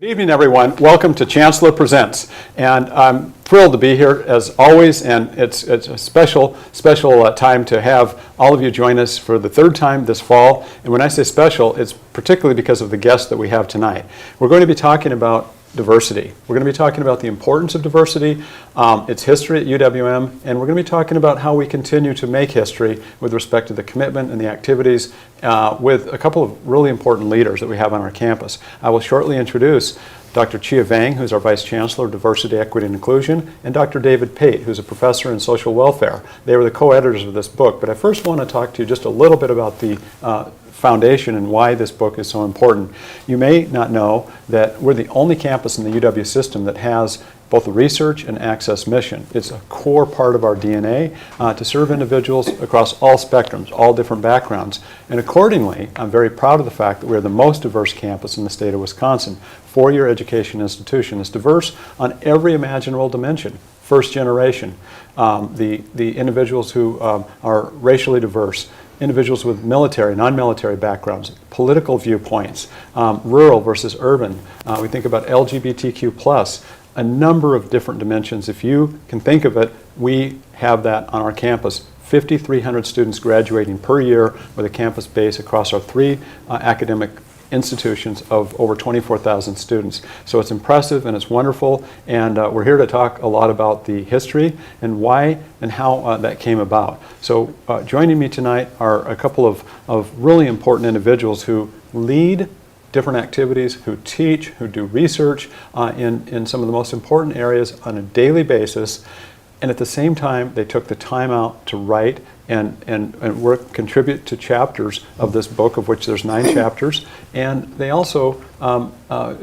Good evening, everyone. Welcome to Chancellor Presents, and I'm thrilled to be here as always, and it's a special time to have all of you join us for the third time this fall. And when I say special, it's particularly because of the guest that we have tonight. We're going to be talking about diversity. We're going to be talking about the importance of diversity, its history at UWM, and we're going to be talking about how we continue to make history with respect to the commitment and the activities with a couple of really important leaders that we have on our campus. I will shortly introduce Dr. Chia Vang, who's our Vice Chancellor of Diversity, Equity, and Inclusion, and Dr. David Pate, who's a professor in social welfare. They were the co-editors of this book, but I first want to talk to you just a little bit about the foundation and why this book is so important. You may not know that we're the only campus in the UW system that has both a research and access mission. It's a core part of our DNA to serve individuals across all spectrums, all different backgrounds. And accordingly, I'm very proud of the fact that we're the most diverse campus in the state of Wisconsin. Four-year education institution is diverse on every imaginable dimension. First generation, the individuals who are racially diverse, individuals with military, non-military backgrounds, political viewpoints, rural versus urban. We think about LGBTQ+, a number of different dimensions. If you can think of it, we have that on our campus. 5,300 students graduating per year with a campus base across our three academic institutions of over 24,000 students. So it's impressive and it's wonderful, and we're here to talk a lot about the history and why and how that came about. So joining me tonight are a couple of really important individuals who lead different activities, who teach, who do research in some of the most important areas on a daily basis, and at the same time they took the time out to write and work, contribute to chapters of this book, of which there's 9 chapters, and they also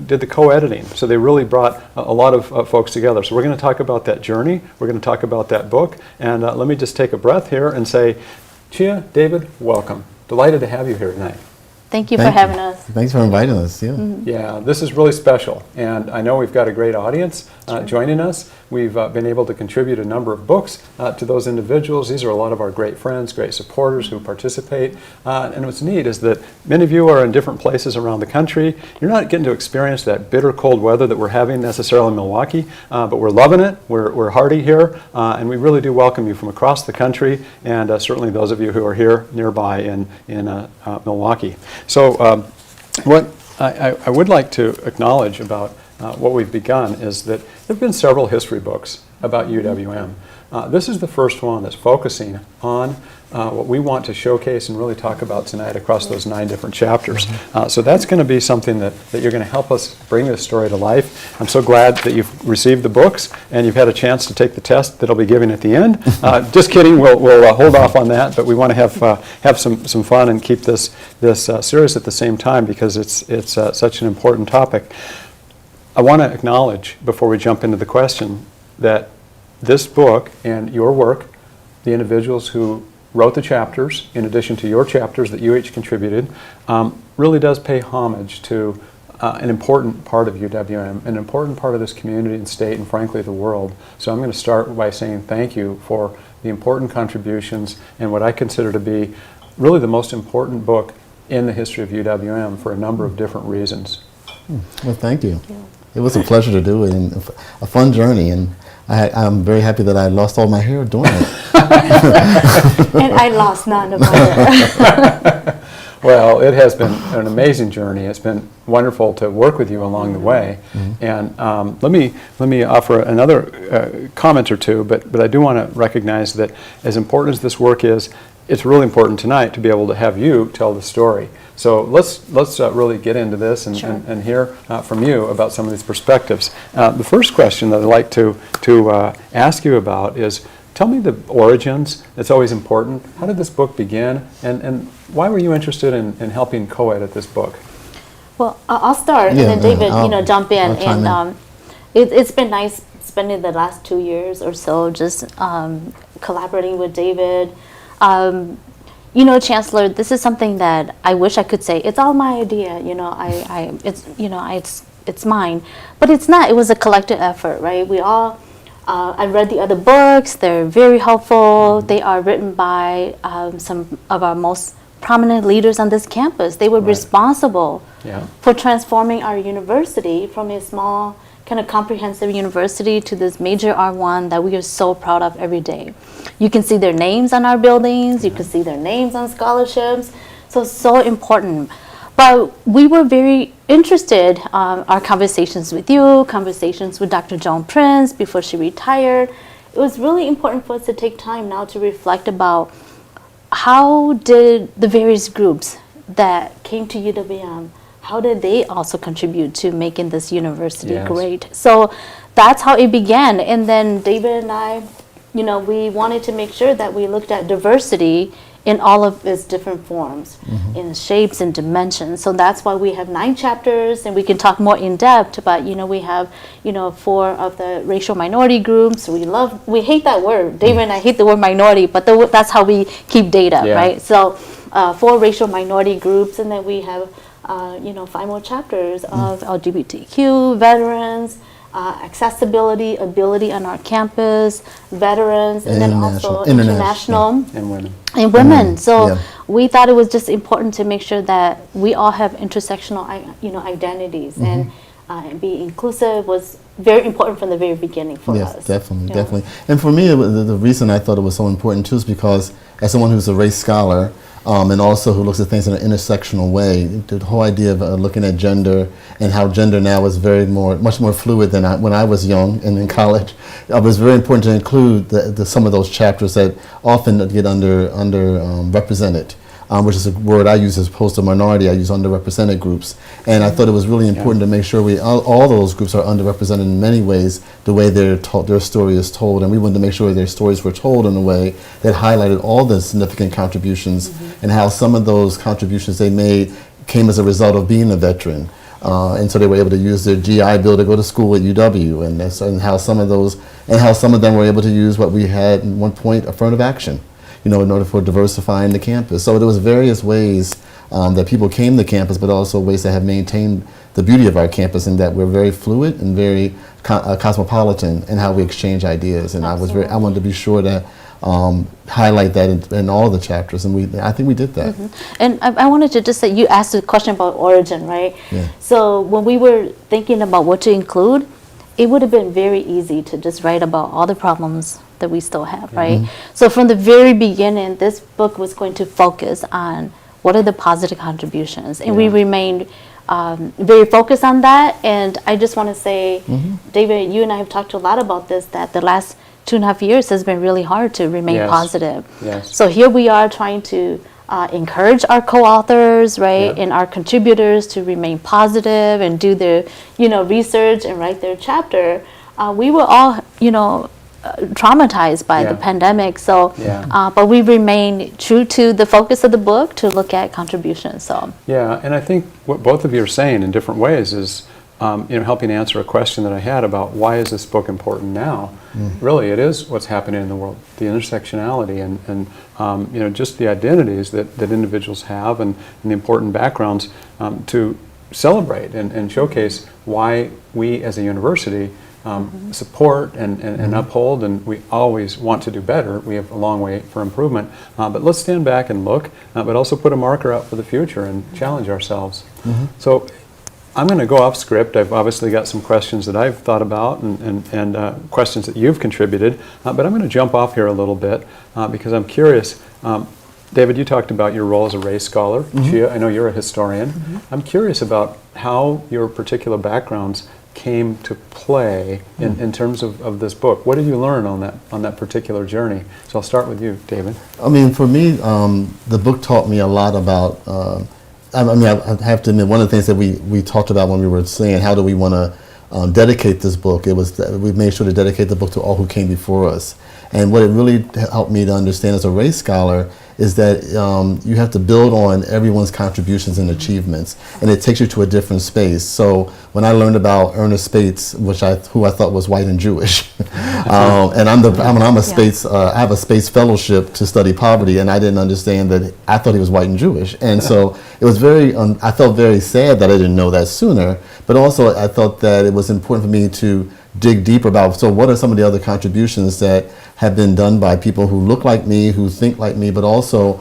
did the co-editing. So they really brought a lot of folks together. So we're going to talk about that journey, we're going to talk about that book, and let me just take a breath here and say, Chia, David, welcome. Delighted to have you here tonight. Thank you for having us. Thanks for inviting us. Yeah. Mm-hmm. Yeah, this is really special, and I know we've got a great audience joining us. We've been able to contribute a number of books to those individuals. These are a lot of our great friends, great supporters who participate. And what's neat is that many of you are in different places around the country. You're not getting to experience that bitter cold weather that we're having necessarily in Milwaukee, but we're loving it. We're hardy here, and we really do welcome you from across the country, and certainly those of you who are here nearby in Milwaukee. So what I would like to acknowledge about what we've begun is that there have been several history books about UWM. This is the first one that's focusing on what we want to showcase and really talk about tonight across those 9 different chapters. So that's going to be something that you're going to help us bring this story to life. I'm so glad that you've received the books and you've had a chance to take the test that I'll be giving at the end. Just kidding, we'll hold off on that, but we want to have some fun and keep this serious at the same time because it's such an important topic. I want to acknowledge, before we jump into the question, that this book and your work, the individuals who wrote the chapters, in addition to your chapters that you each contributed, really does pay homage to an important part of UWM, an important part of this community and state, and frankly the world. So I'm going to start by saying thank you for the important contributions and what I consider to be really the most important book in the history of UWM for a number of different reasons. Well, thank you. It was a pleasure to do it and a fun journey, and I'm very happy that I lost all my hair doing it. And I lost none of my hair. Well, it has been an amazing journey. It's been wonderful to work with you along the way. And let me offer another comment or two, but I do want to recognize that as important as this work is, it's really important tonight to be able to have you tell the story. So let's really get into this and, Sure. and hear from you about some of these perspectives. The first question that I'd like to ask you about is, tell me the origins. It's always important. How did this book begin, and why were you interested in helping co-edit this book? Well, I'll start, and then David, jump in. And it's been nice spending the last 2 years or so just collaborating with David. Chancellor, this is something that I wish I could say it's all my idea. It's mine, but it's not. It was a collective effort, right? We all. I read the other books. They're very helpful. They are written by some of our most prominent leaders on this campus. They were responsible Yeah. for transforming our university from a small kind of comprehensive university to this major R1 that we are so proud of every day. You can see their names on our buildings, you can see their names on scholarships, so important. But we were very interested, our conversations with you, conversations with Dr. Joan Prince before she retired. It was really important for us to take time now to reflect about how did the various groups that came to UWM, how did they also contribute to making this university great? So that's how it began. And then David and I, we wanted to make sure that we looked at diversity in all of its different forms, in shapes and dimensions. So that's why we have 9 chapters, and we can talk more in depth, but we have 4 of the racial minority groups. We hate that word. David and I hate the word minority, but that's how we keep data, right? So 4 racial minority groups, and then we have 5 more chapters of LGBTQ, veterans, accessibility, ability on our campus, veterans, and then also international and women. And women. So we thought it was just important to make sure that we all have intersectional, identities, and be inclusive was very important from the very beginning for us. Yes, definitely. And for me, the reason I thought it was so important too is because as someone who's a race scholar, and also who looks at things in an intersectional way, the whole idea of looking at gender and how gender now is much more fluid than when I was young and in college. It was very important to include some of those chapters that often get underrepresented. Which is a word I use as opposed to minority. I use underrepresented groups. And I thought it was really important to make sure all those groups are underrepresented in many ways, the way their story is told. And we wanted to make sure their stories were told in a way that highlighted all the significant contributions and how some of those contributions they made came as a result of being a veteran. And so they were able to use their GI Bill to go to school at UW, and how some of them were able to use what we had at one point, affirmative action, in order for diversifying the campus. So there was various ways that people came to campus, but also ways that have maintained the beauty of our campus, and that we're very fluid and very cosmopolitan in how we exchange ideas. And I wanted to be sure to highlight that in all the chapters, and I think we did that. And I wanted to just say, you asked a question about origin, right? Yeah. So when we were thinking about what to include, it would have been very easy to just write about all the problems that we still have, right? So from the very beginning, this book was going to focus on what are the positive contributions, and we remained very focused on that. And I just want to say, David, you and I have talked a lot about this, that the last 2.5 years has been really hard to remain positive. So here we are trying to encourage our co-authors, right, and our contributors to remain positive and do their, research and write their chapter. We were all, traumatized by the pandemic, so but we remain true to the focus of the book to look at contributions. So and I think what both of you are saying in different ways is helping answer a question that I had about why is this book important now. Really, it is what's happening in the world, the intersectionality and just the identities that individuals have, and the important backgrounds to celebrate and showcase why we as a university support and uphold, and we always want to do better. We have a long way for improvement, but let's stand back and look, but also put a marker out for the future and challenge ourselves. So I'm going to go off script. I've obviously got some questions that I've thought about and questions that you've contributed, but I'm going to jump off here a little bit because I'm curious. David, you talked about your role as a race scholar. Chia, I know you're a historian. I'm curious about how your particular backgrounds came to play in terms of this book. What did you learn on that particular journey? So I'll start with you, David. I mean, for me, the book taught me a lot about, I have to admit, one of the things that we talked about when we were saying how do we want to dedicate this book, it was that we made sure to dedicate the book to all who came before us. And what it really helped me to understand as a race scholar is that you have to build on everyone's contributions and achievements, and it takes you to a different space. So when I learned about Ernest Spates, who I thought was white and Jewish, and I'm a Spates, I have a Spates fellowship to study poverty, and I didn't understand that. I thought he was white and Jewish, and so it was I felt very sad that I didn't know that sooner. But also I thought that it was important for me to dig deeper about, so what are some of the other contributions that have been done by people who look like me, who think like me, but also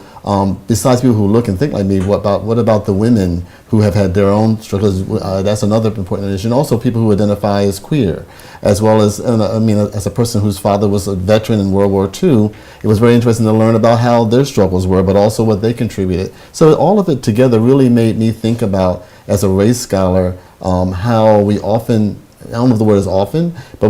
besides people who look and think like me, what about the women who have had their own struggles? That's another important issue. And also people who identify as queer, as well as, as a person whose father was a veteran in World War II, it was very interesting to learn about how their struggles were, but also what they contributed. So all of it together really made me think about, as a race scholar, how we often, I don't know if the word is often, but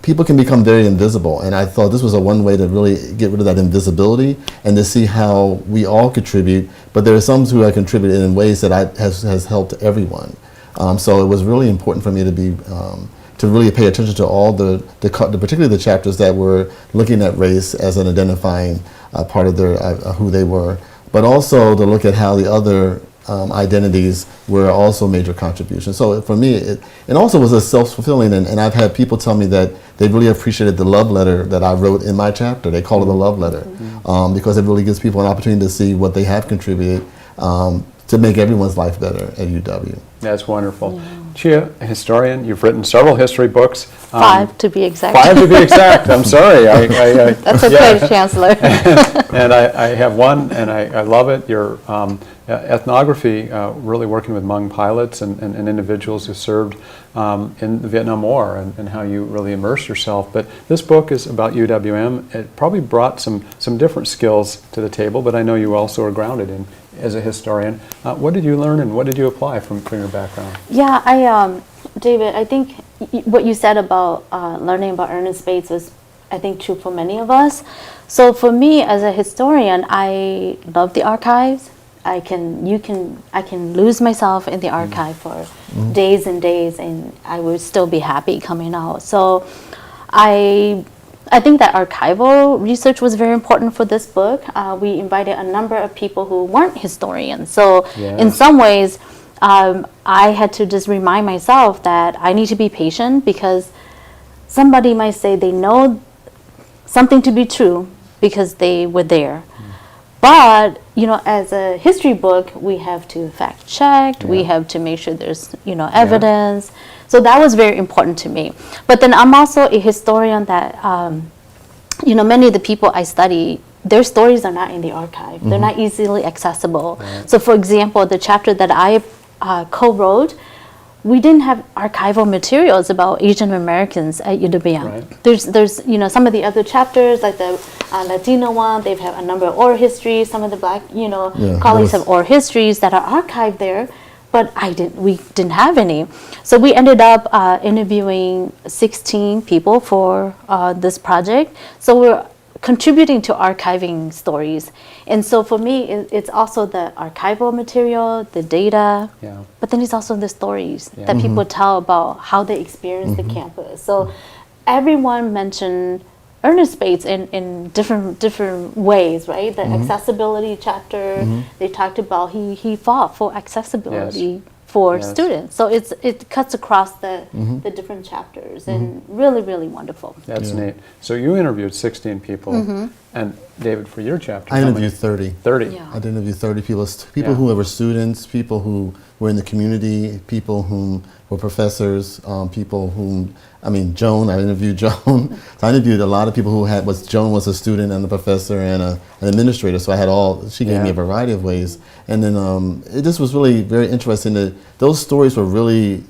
people can become very invisible. And I thought this was one way to really get rid of that invisibility and to see how we all contribute. But there are some who have contributed in ways that has helped everyone. So it was really important for me to be to really pay attention to all particularly the chapters that were looking at race as an identifying part of their who they were, but also to look at how the other identities were also major contributions. So for me, it also was a self-fulfilling, and I've had people tell me that they really appreciated the love letter that I wrote in my chapter. They call it a love letter because it really gives people an opportunity to see what they have contributed to make everyone's life better at UW. That's wonderful. Yeah. Chia, a historian, you've written several history books. 5 to be exact. 5 to be exact. I'm sorry. That's okay, Chancellor. And I have one, and I love it. Your ethnography, really working with Hmong pilots and individuals who served in the Vietnam War, and how you really immersed yourself. But this book is about UWM. It probably brought some different skills to the table, but I know you also are grounded in as a historian. What did you learn and what did you apply from your background? Yeah, David, I think what you said about learning about Ernest Bates was, I think, true for many of us. So for me as a historian, I love the archives. I can lose myself in the archive for days and days, and I would still be happy coming out. So I think that archival research was very important for this book. We invited a number of people who weren't historians. So in some ways, I had to just remind myself that I need to be patient, because somebody might say they know something to be true because they were there. But, as a history book, we have to fact check, we have to make sure there's, evidence. So that was very important to me. But then I'm also a historian that, many of the people I study, their stories are not in the archive. They're not easily accessible. So for example, the chapter that I co-wrote, we didn't have archival materials about Asian Americans at UWM. There's some of the other chapters, like the Latino one, they've had a number of oral histories. Some of the Black, colleagues have oral histories that are archived there, but we didn't have any. So we ended up interviewing 16 people for this project. So we're contributing to archiving stories. And so for me, it's also the archival material, the data, but then it's also the stories that people tell about how they experience the campus. So everyone mentioned Ernest Bates in different ways, right? The accessibility chapter, they talked about he fought for accessibility for students. So it cuts across the different chapters, and really, really wonderful. That's neat. So you interviewed 16 people, and David, for your chapter, I interviewed 30. 30. Yeah. I interviewed 30 people who were students, people who were in the community, people who were professors, people whom, Joan, I interviewed Joan. So I interviewed a lot of people who Joan was a student and a professor and an administrator, so I had she gave me a variety of ways. And then this was really very interesting. Those stories were really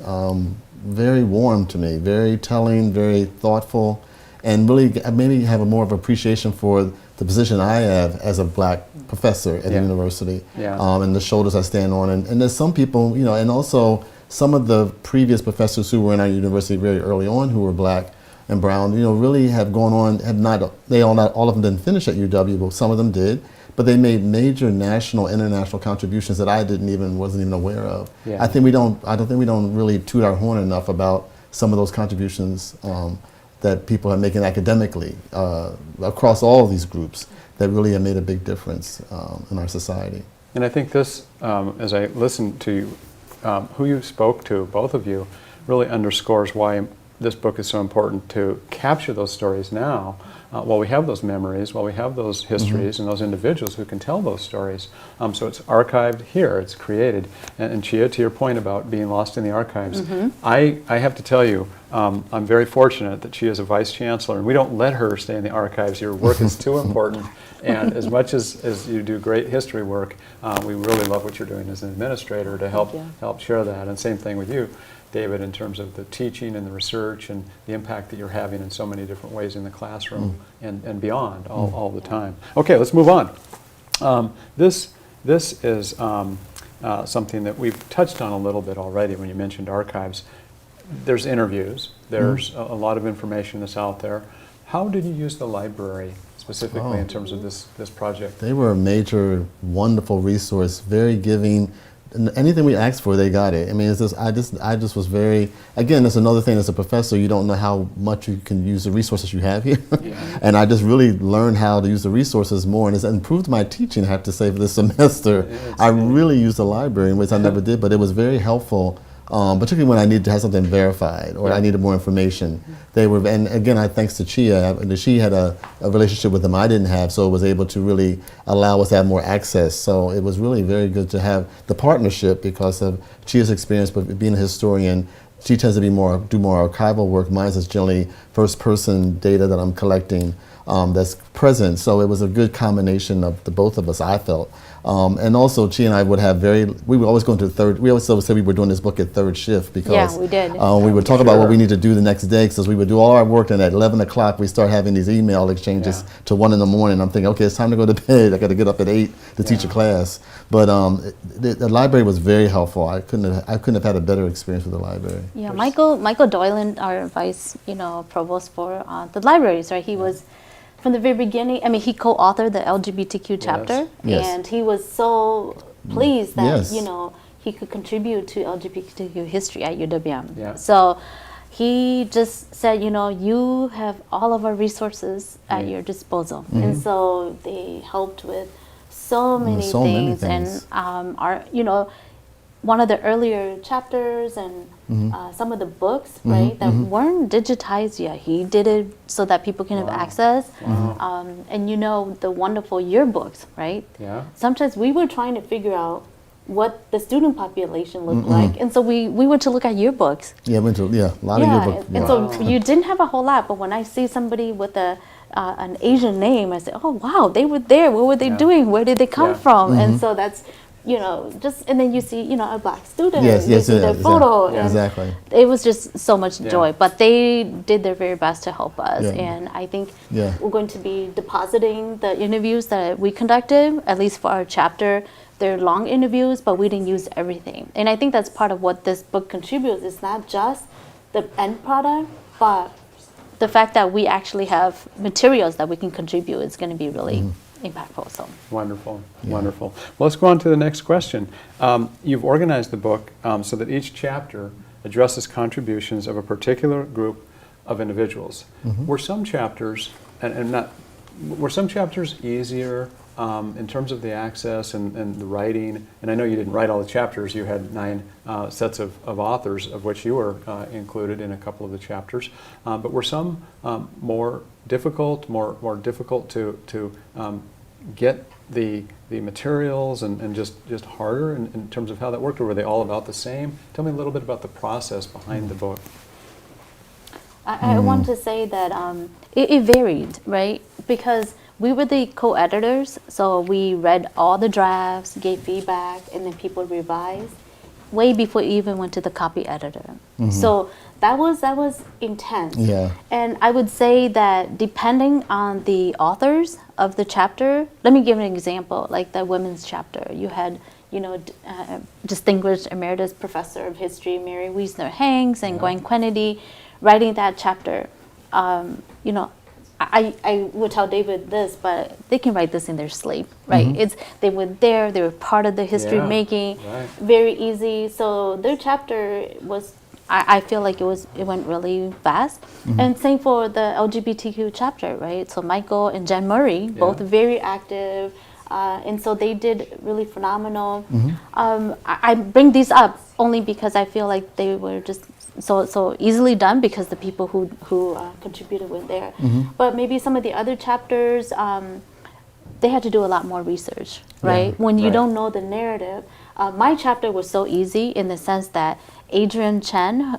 very warm to me, very telling, very thoughtful, and really made me have more of appreciation for the position I have as a Black professor at the university, and the shoulders I stand on. And there's some people, and also some of the previous professors who were in our university very early on who were Black and brown, really have gone on, all of them didn't finish at UW, but some of them did. But they made major national, international contributions that I wasn't even aware of. Yeah. I don't think we don't really toot our horn enough about some of those contributions that people are making academically across all of these groups that really have made a big difference in our society. And I think this, as I listened to who you spoke to, both of you, really underscores why this book is so important to capture those stories now, while we have those memories, while we have those histories and those individuals who can tell those stories. So it's archived here, it's created. And Chia, to your point about being lost in the archives, I have to tell you, I'm very fortunate that she is a vice chancellor, and we don't let her stay in the archives. Your work is too important, and as much as you do great history work, we really love what you're doing as an administrator to help share that. And same thing with you, David, in terms of the teaching and the research and the impact that you're having in so many different ways in the classroom and beyond all the time. Okay, let's move on. This is something that we've touched on a little bit already when you mentioned archives. There's interviews, there's a lot of information that's out there. How did you use the library specifically in terms of this project? They were a major, wonderful resource, very giving. And anything we asked for, they got it. I mean, it's just, I just was very, again, that's another thing as a professor, you don't know how much you can use the resources you have here. And I just really learned how to use the resources more, and it's improved my teaching, I have to say, for this semester. I really used the library in ways I never did, but it was very helpful. Particularly when I needed to have something verified or I needed more information. They were, and again, thanks to Chia, she had a relationship with them I didn't have, so it was able to really allow us to have more access. So it was really very good to have the partnership because of Chia's experience, but being a historian, she tends to be do more archival work. Mine is generally first-person data that I'm collecting that's present. So it was a good combination of the both of us, I felt. And also, Chia and I would have we would always go into we always say we were doing this book at third shift because we did. We would talk about what we need to do the next day because we would do all our work, and at 11 o'clock we start having these email exchanges to 1 in the morning. I'm thinking, okay, it's time to go to bed. I got to get up at 8 to teach a class. But the library was very helpful. I couldn't have had a better experience with the library. Yeah, Michael Doylan, our vice, provost for the libraries, right? He was from the very beginning. I mean, he co-authored the LGBTQ chapter, and he was so pleased that he could contribute to LGBTQ history at UWM. So he just said, you have all of our resources at your disposal, and so they helped with so many things. And one of the earlier chapters and some of the books, right, that weren't digitized yet. He did it so that people can have access. And the wonderful yearbooks, right? Sometimes we were trying to figure out what the student population looked like. And so we went to look at yearbooks. A lot of yearbooks. And so you didn't have a whole lot, but when I see somebody with an Asian name, I say, oh, wow, they were there. What were they doing? Where did they come from? And so that's, and then you see, a Black student, you see their photo. And it was just so much joy. But they did their very best to help us. And I think we're going to be depositing the interviews that we conducted, at least for our chapter. They're long interviews, but we didn't use everything. And I think that's part of what this book contributes. It's not just the end product, but the fact that we actually have materials that we can contribute is going to be really impactful. So wonderful. Well, let's go on to the next question. You've organized the book so that each chapter addresses contributions of a particular group of individuals. Were some chapters were some chapters easier in terms of the access and the writing? And I know you didn't write all the chapters. You had 9 sets of authors, of which you were included in a couple of the chapters. But were some more difficult to get the materials and just harder in terms of how that worked, or were they all about the same? Tell me a little bit about the process behind the book. I want to say that it varied, right? Because we were the co-editors, so we read all the drafts, gave feedback, and then people revised way before it even went to the copy editor. So that was intense. And I would say that depending on the authors of the chapter, let me give an example, like the women's chapter. You had, distinguished emeritus professor of history, Mary Wiesner-Hanks and Gwen Kennedy, writing that chapter. I would tell David this, but they can write this in their sleep, right? They were there, they were part of the history making, very easy. So their chapter was, I feel like it went really fast. And same for the LGBTQ chapter, right? So Michael and Jen Murray, both very active, and so they did really phenomenal. I bring these up only because I feel like they were just so easily done because the people who contributed were there. But maybe some of the other chapters, they had to do a lot more research, right? When you don't know the narrative. My chapter was so easy in the sense that Adrian Chen,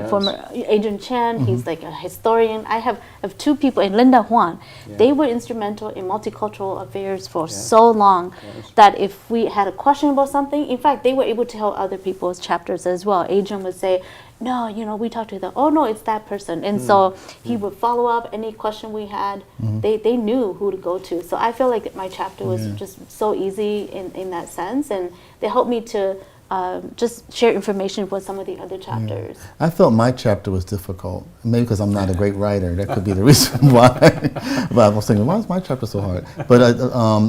former Adrian Chen, he's like a historian. I have two people, and Linda Huan. They were instrumental in multicultural affairs for so long that if we had a question about something, in fact, they were able to help other people's chapters as well. Adrian would say, no, you know, we talked to them. Oh, no, it's that person. And so he would follow up any question we had. They knew who to go to. So I feel like my chapter was just so easy in that sense. And they helped me to just share information with some of the other chapters. I felt my chapter was difficult. Maybe because I'm not a great writer. That could be the reason why. But I was thinking, why is my chapter so hard? But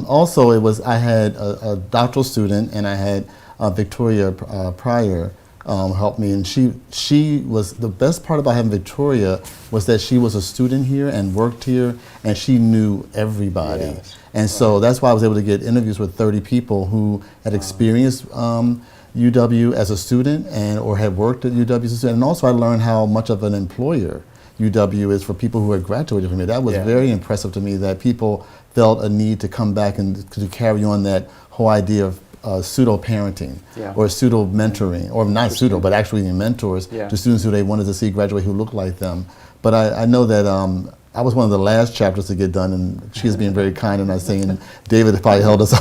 also, it was I had a doctoral student, and I had Victoria Pryor helped me, and she was the best part about having Victoria was that she was a student here and worked here, and she knew everybody. And so that's why I was able to get interviews with 30 people who had experienced UW as a student or had worked at UW as a student. And also I learned how much of an employer UW is for people who had graduated from it. That was very impressive to me, that people felt a need to come back and to carry on that whole idea of pseudo-parenting or pseudo-mentoring, or not pseudo, but actually being mentors to students who they wanted to see graduate who looked like them. But I know that I was one of the last chapters to get done, and she was being very kind and not saying David probably held us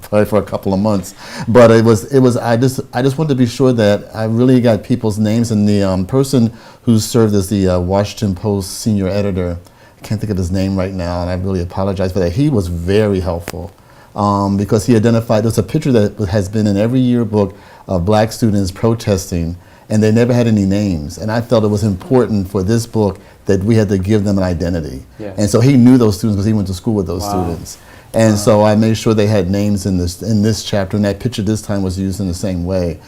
probably for a couple of months. But it was I just wanted to be sure that I really got people's names, and the person who served as the Washington Post senior editor, I can't think of his name right now, and I really apologize for that. He was very helpful. Because he identified, there's a picture that has been in every yearbook of black students protesting, and they never had any names. And I felt it was important for this book that we had to give them an identity. And so he knew those students because he went to school with those students. And so I made sure they had names in this chapter, and that picture this time was used in the same way.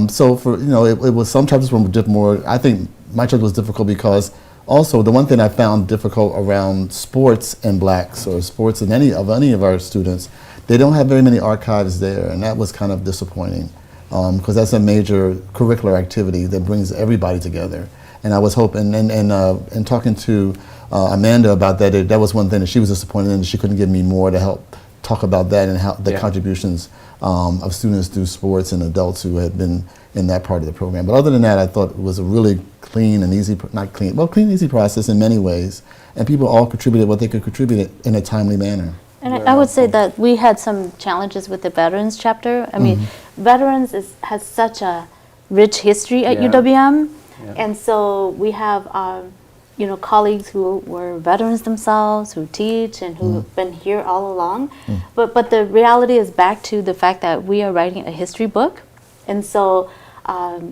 So for, you know, it was some chapters were more, I think my chapter was difficult because also the one thing I found difficult around sports and blacks, or sports in any of our students, they don't have very many archives there, and that was kind of disappointing because that's a major curricular activity that brings everybody together. And I was hoping, and talking to Amanda about that, that was one thing that she was disappointed in. She couldn't give me more to help talk about that and how the contributions of students through sports and adults who had been in that part of the program. But other than that, I thought it was a really clean and easy, clean and easy process in many ways. And people all contributed what they could contribute in a timely manner. And I would say that we had some challenges with the veterans chapter. I mean, veterans has such a rich history at UWM. And so we have, you know, colleagues who were veterans themselves, who teach and who've been here all along. But the reality is back to the fact that we are writing a history book. And so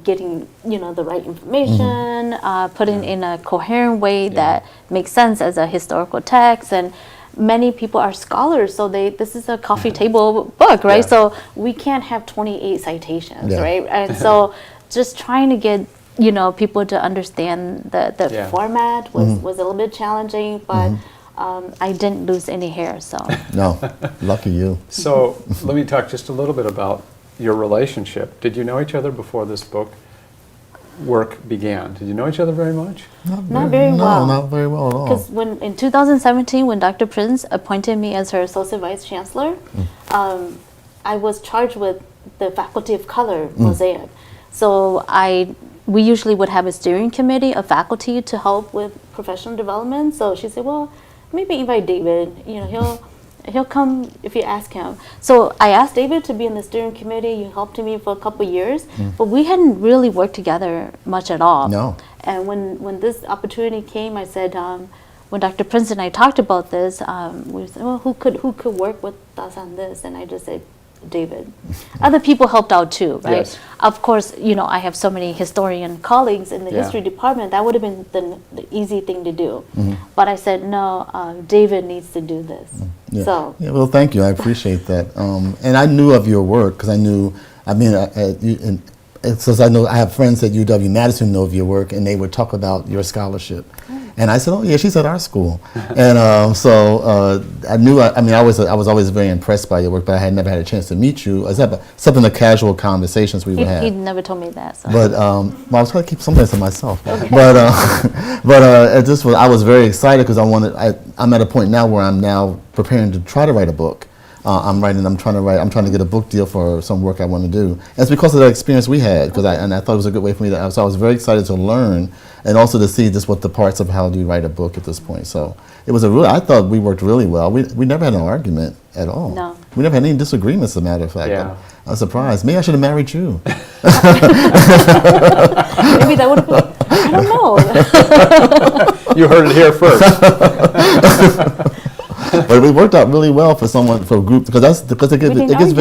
getting, you know, the right information, putting in a coherent way that makes sense as a historical text. And many people are scholars, so this is a coffee table book, right? So we can't have 28 citations, right? And so just trying to get, you know, people to understand the format was a little bit challenging, but I didn't lose any hair, so. No, lucky you. So let me talk just a little bit about your relationship. Did you know each other before this book work began? Did you know each other very much? Not very well. No, not very well at all. Because in 2017, when Dr. Prince appointed me as her Associate Vice Chancellor, I was charged with the Faculty of Color Mosaic. So we usually would have a steering committee of faculty to help with professional development. So she said, well, maybe invite David. You know, he'll come if you ask him. So I asked David to be in the steering committee. He helped me for a couple of years, but we hadn't really worked together much at all. No. And when this opportunity came, I said, when Dr. Prince and I talked about this, we said, well, who could work with us on this? And I just said, David. Other people helped out too, right? Yes. Of course, you know, I have so many historian colleagues in the history department. That would have been the easy thing to do. But I said, no, David needs to do this. So. Yeah, well, thank you. I appreciate that. And I knew of your work because I knew, I mean, since I know I have friends at UW-Madison know of your work, and they would talk about your scholarship. And I said, oh yeah, she's at our school. And so I knew, I was always very impressed by your work, but I had never had a chance to meet you, except in the casual conversations we would have. He never told me that. So. But well, I was trying to keep some things to myself. Okay. But I was very excited because I'm at a point now where I'm now preparing to try to write a book. I'm trying to get a book deal for some work I want to do. And it's because of the experience we had, because I thought it was a good way for me to. So I was very excited to learn, and also to see just what the parts of how do you write a book at this point. So it was I thought we worked really well. We never had an argument at all. No. We never had any disagreements, as a matter of fact. Yeah. I'm surprised. Maybe I should have married you. Maybe that would have been. I don't know. You heard it here first. But it worked out really well for a group, because it gets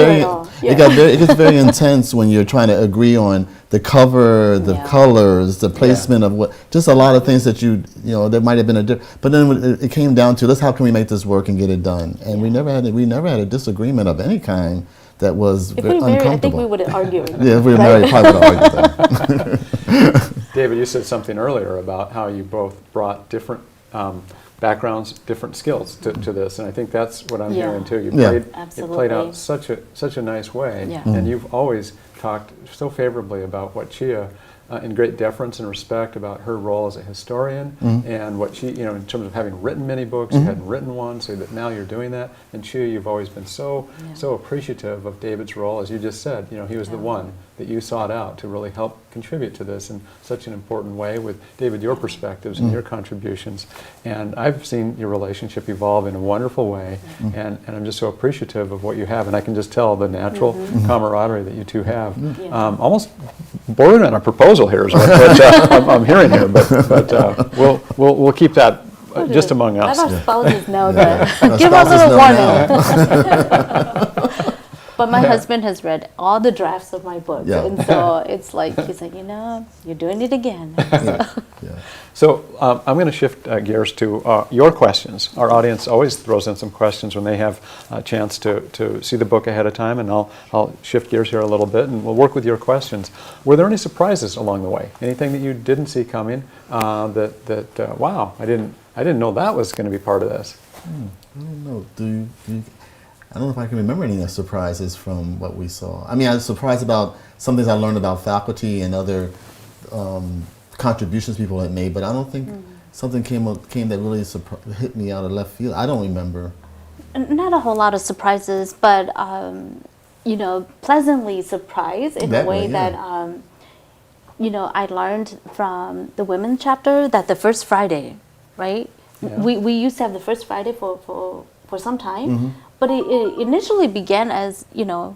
very intense when you're trying to agree on the cover, the colors, the placement of just a lot of things that there might have been but then it came down to how can we make this work and get it done, and we never had a disagreement of any kind that was uncomfortable. I think we would have argued. Yeah, if we were married, we probably would have argued. David, you said something earlier about how you both brought different backgrounds, different skills to this, and I think that's what I'm hearing too. You played out such a nice way, and you've always talked so favorably about what Chia, in great deference and respect about her role as a historian, and what she, in terms of having written many books, you hadn't written one, so that now you're doing that. And Chia, you've always been so appreciative of David's role, as you just said. He was the one that you sought out to really help contribute to this in such an important way with, David, your perspectives and your contributions. And I've seen your relationship evolve in a wonderful way, and I'm just so appreciative of what you have. And I can just tell the natural camaraderie that you two have. Almost bordering on a proposal here is what I'm hearing here, but we'll keep that just among us. Let our spouses know that. Give us a little warning. But my husband has read all the drafts of my books, and so it's like he's like, you're doing it again. So I'm going to shift gears to your questions. Our audience always throws in some questions when they have a chance to see the book ahead of time, and I'll shift gears here a little bit, and we'll work with your questions. Were there any surprises along the way? Anything that you didn't see coming? Wow, I didn't know that was going to be part of this. I don't know. I don't know if I can remember any surprises from what we saw. I mean, I was surprised about some things I learned about faculty and other contributions people had made, but I don't think something came that really hit me out of left field. I don't remember. Not a whole lot of surprises, but pleasantly surprised in a way that I learned from the women's chapter that the first Friday, right? Yeah. We used to have the first Friday for some time. But it initially began as,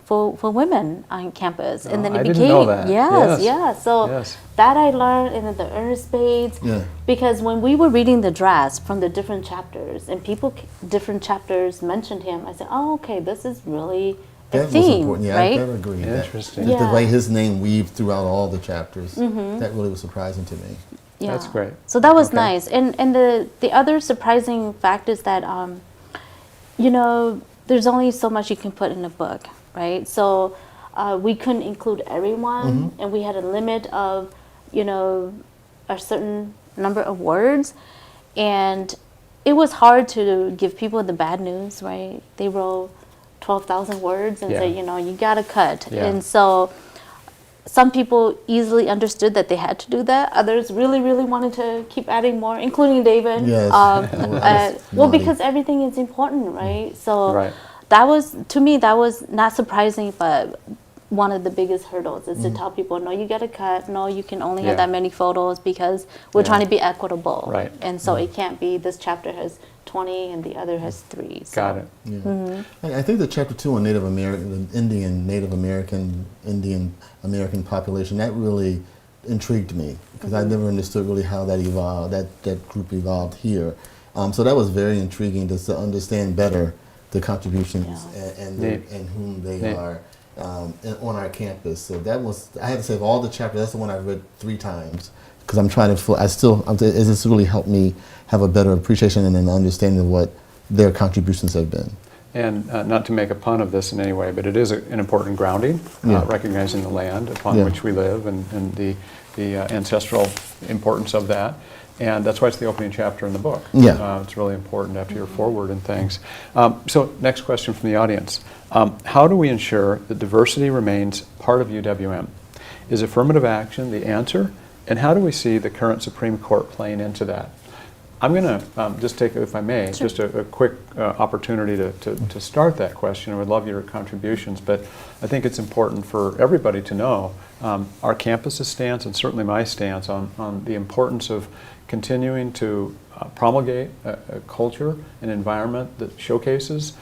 for women on campus. And then it became... I didn't know that. Yes. So that I learned in the earnest spades. Yeah. Because when we were reading the drafts from the different chapters, and different chapters mentioned him, I said, oh, okay, this is really a theme, was important. Yeah, right? I never agreed. Interesting. The way his name weaved throughout all the chapters, that really was surprising to me. Yeah. That's great. So that was nice. And the other surprising fact is that, there's only so much you can put in a book, right? So we couldn't include everyone, and we had a limit of, a certain number of words, and it was hard to give people the bad news, right? They wrote 12,000 words and said, you gotta cut. Yeah. And so some people easily understood that they had to do that. Others really, really wanted to keep adding more, including David. Yes. Because everything is important, right? So that was, to me, that was not surprising, but one of the biggest hurdles is to tell people, no, you got to cut. No, you can only have that many photos because we're trying to be equitable. Right. And so it can't be this chapter has 20 and the other has 3. So. Got it. Yeah. I think the chapter 2 on Native American, Indian American population, that really intrigued me because I never understood really how that evolved, that group evolved here. So that was very intriguing to understand better the contributions and whom they are on our campus. So that was, I had to say, of all the chapters, that's the one I read 3 times because I'm trying to, it's really helped me have a better appreciation and an understanding of what their contributions have been. And not to make a pun of this in any way, but it is an important grounding, recognizing the land upon which we live and the ancestral importance of that. And that's why it's the opening chapter in the book. Yeah. It's really important after your foreword and things. So next question from the audience. How do we ensure that diversity remains part of UWM? Is affirmative action the answer? And how do we see the current Supreme Court playing into that? I'm going to just take, if I may, Sure. just a quick opportunity to start that question. I would love your contributions, but I think it's important for everybody to know our campus's stance, and certainly my stance, on the importance of continuing to promulgate a culture, an environment that showcases,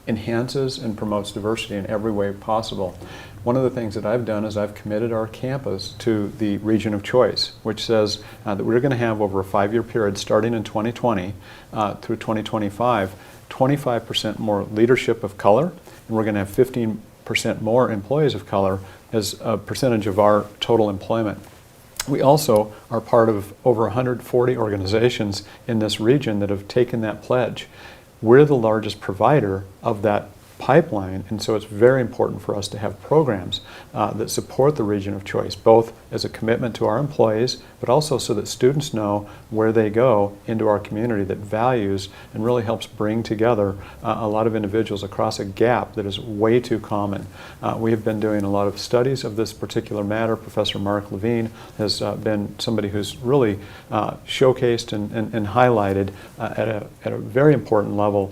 enhances, and promotes diversity in every way possible. One of the things that I've done is I've committed our campus to the region of choice, which says that we're going to have, over a 5-year period starting in 2020 through 2025, 25% more leadership of color, and we're going to have 15% more employees of color as a percentage of our total employment. We also are part of over 140 organizations in this region that have taken that pledge. We're the largest provider of that pipeline, and so it's very important for us to have programs that support the region of choice, both as a commitment to our employees, but also so that students know where they go into our community that values and really helps bring together a lot of individuals across a gap that is way too common. We have been doing a lot of studies of this particular matter. Professor Mark Levine has been somebody who's really showcased and highlighted at a very important level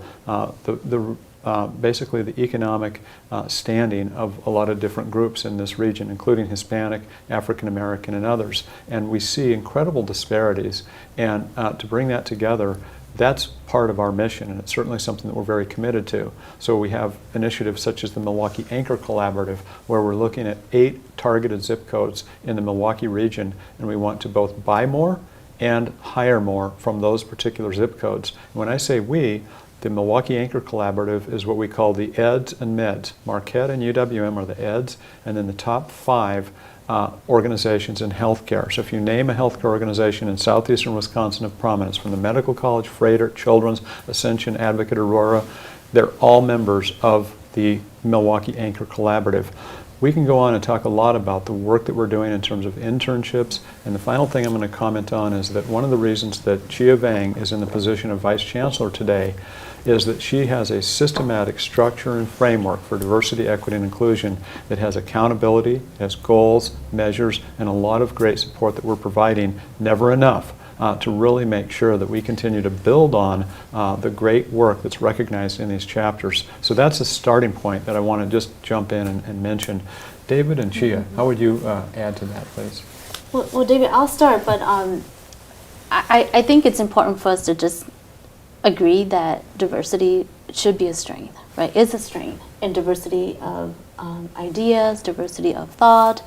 basically the economic standing of a lot of different groups in this region, including Hispanic, African American, and others. And we see incredible disparities. And to bring that together, that's part of our mission, and it's certainly something that we're very committed to. So we have initiatives such as the Milwaukee Anchor Collaborative, where we're looking at 8 targeted zip codes in the Milwaukee region, and we want to both buy more and hire more from those particular zip codes. When I say we, the Milwaukee Anchor Collaborative is what we call the EDS and MEDS. Marquette and UWM are the EDS, and then the top 5 organizations in healthcare. So if you name a healthcare organization in southeastern Wisconsin of prominence, from the Medical College, Freighter, Children's, Ascension, Advocate, Aurora, they're all members of the Milwaukee Anchor Collaborative. We can go on and talk a lot about the work that we're doing in terms of internships. And the final thing I'm going to comment on is that one of the reasons that Chia Vang is in the position of Vice Chancellor today is that she has a systematic structure and framework for diversity, equity, and inclusion that has accountability, has goals, measures, and a lot of great support that we're providing, never enough, to really make sure that we continue to build on the great work that's recognized in these chapters. So that's a starting point that I want to just jump in and mention. David and Chia, how would you add to that, please? Well, David, I'll start, but I think it's important for us to just agree that diversity should be a strength, right? It's a strength, and diversity of ideas, diversity of thought,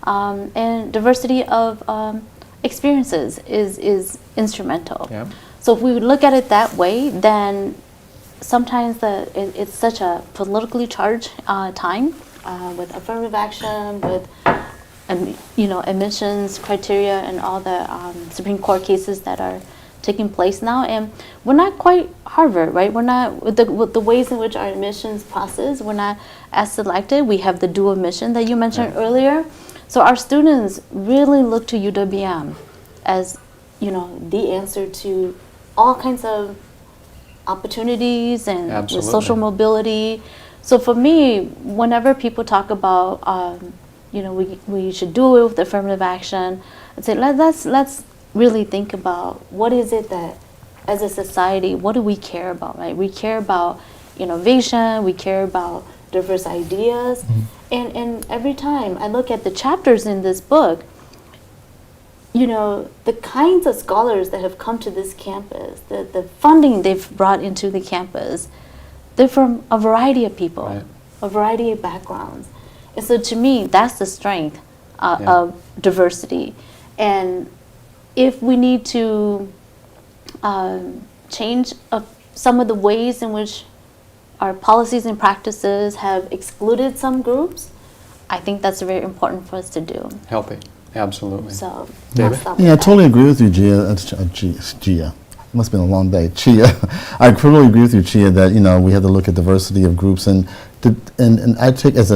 and diversity of experiences is instrumental. Yeah. So if we look at it that way, then sometimes it's such a politically charged time with affirmative action, with admissions criteria, and all the Supreme Court cases that are taking place now. And we're not quite Harvard, right? We're not, with the ways in which our admissions process, we're not as selected. We have the dual admission that you mentioned earlier. So our students really look to UWM as, the answer to all kinds of opportunities and with social mobility. So for me, whenever people talk about, we should do it with affirmative action, I'd say let's really think about what is it that, as a society, what do we care about, right? We care about innovation, we care about diverse ideas, and every time I look at the chapters in this book, the kinds of scholars that have come to this campus, the funding they've brought into the campus, they're from a variety of people, right, a variety of backgrounds. And so to me, that's the strength of diversity. And if we need to change some of the ways in which our policies and practices have excluded some groups, I think that's very important for us to do. Healthy, absolutely. So, David? Yeah, I totally agree with you, Gia. It must have been a long day. Chia. I totally agree with you, Chia, that we have to look at diversity of groups, and I take as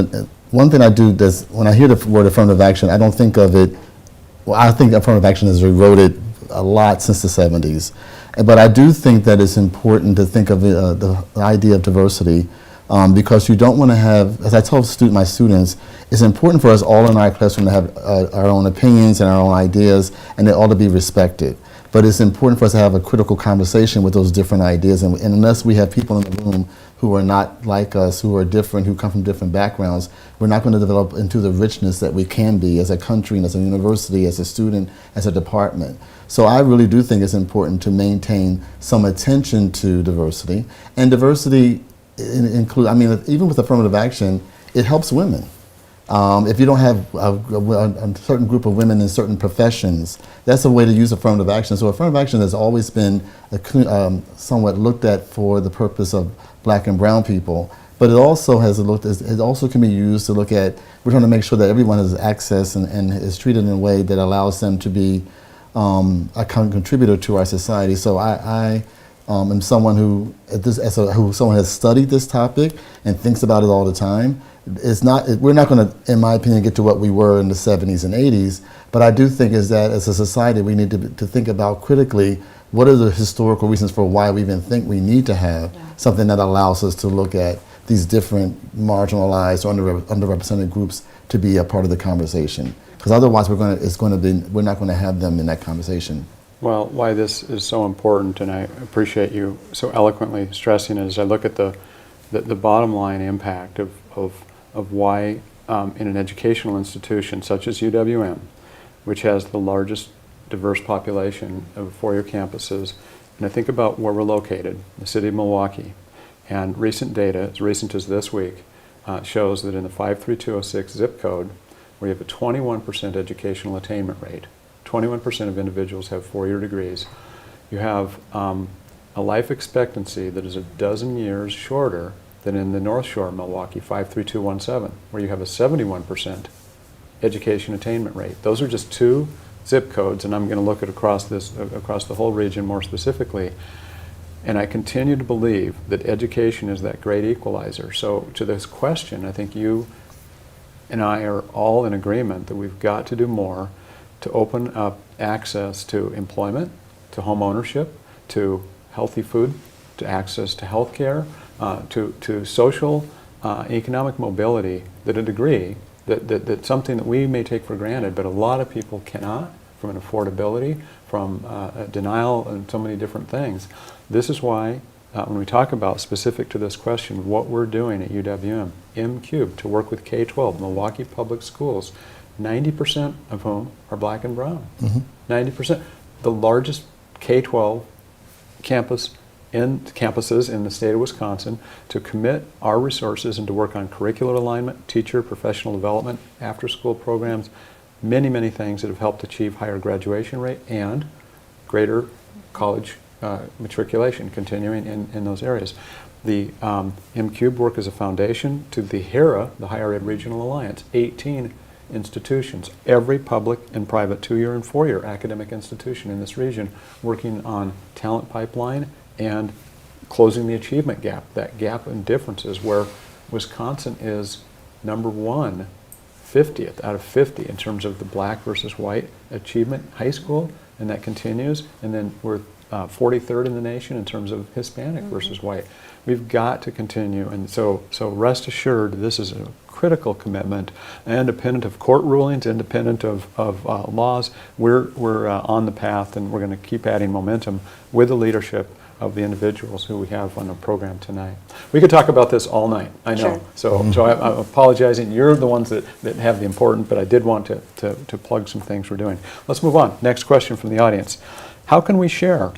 one thing I do when I hear the word affirmative action, I don't think of it. Well, I think affirmative action is eroded a lot since the 70s. But I do think that it's important to think of the idea of diversity because you don't want to have, as I tell my students, it's important for us all in our classroom to have our own opinions and our own ideas, and they ought to be respected. But it's important for us to have a critical conversation with those different ideas, and unless we have people in the room who are not like us, who are different, who come from different backgrounds, we're not going to develop into the richness that we can be as a country and as a university, as a student, as a department. So I really do think it's important to maintain some attention to diversity, and diversity include, I mean, even with affirmative action, it helps women. If you don't have a certain group of women in certain professions, that's a way to use affirmative action. So affirmative action has always been somewhat looked at for the purpose of black and brown people, but it also it also can be used to look at, we're trying to make sure that everyone has access and is treated in a way that allows them to be a contributor to our society. So I am someone who, someone has studied this topic and thinks about it all the time. We're not going to, in my opinion, get to what we were in the 70s and 80s, but I do think is that as a society we need to think about critically what are the historical reasons for why we even think we need to have something that allows us to look at these different marginalized or underrepresented groups to be a part of the conversation. Because otherwise we're not going to have them in that conversation. Well, why this is so important, and I appreciate you so eloquently stressing it, as I look at the bottom line impact of why in an educational institution such as UWM, which has the largest diverse population of four-year campuses, and I think about where we're located, the city of Milwaukee, and recent data, as recent as this week, shows that in the 53206 zip code, where you have a 21% educational attainment rate, 21% of individuals have four-year degrees, you have a life expectancy that is a dozen years shorter than in the North Shore of Milwaukee, 53217, where you have a 71% education attainment rate. Those are just two zip codes, and I'm going to look at across the whole region more specifically. And I continue to believe that education is that great equalizer. So to this question, I think you and I are all in agreement that we've got to do more to open up access to employment, to home ownership, to healthy food, to access to health care, to social economic mobility, that a degree, that's something that we may take for granted, but a lot of people cannot, from an affordability, from denial, and so many different things. This is why when we talk about specific to this question, what we're doing at UWM, M-Cube, to work with K-12, Milwaukee Public Schools, 90% of whom are black and brown. 90%. The largest K-12 campuses in the state of Wisconsin, to commit our resources and to work on curricular alignment, teacher, professional development, after-school programs, many, many things that have helped achieve higher graduation rate and greater college matriculation continuing in those areas. The M-Cube work as a foundation to the HERA, the Higher Ed Regional Alliance, 18 institutions, every public and private two-year and four-year academic institution in this region working on talent pipeline and closing the achievement gap, that gap in differences where Wisconsin is number one, 50th out of 50 in terms of the black versus white achievement high school, and that continues, and then we're 43rd in the nation in terms of Hispanic versus white. We've got to continue, and so rest assured this is a critical commitment, independent of court rulings, independent of laws. We're on the path, and we're going to keep adding momentum with the leadership of the individuals who we have on the program tonight. We could talk about this all night, I know. Sure. So I'm apologizing. You're the ones that have the important, but I did want to plug some things we're doing. Let's move on. Next question from the audience. How can we share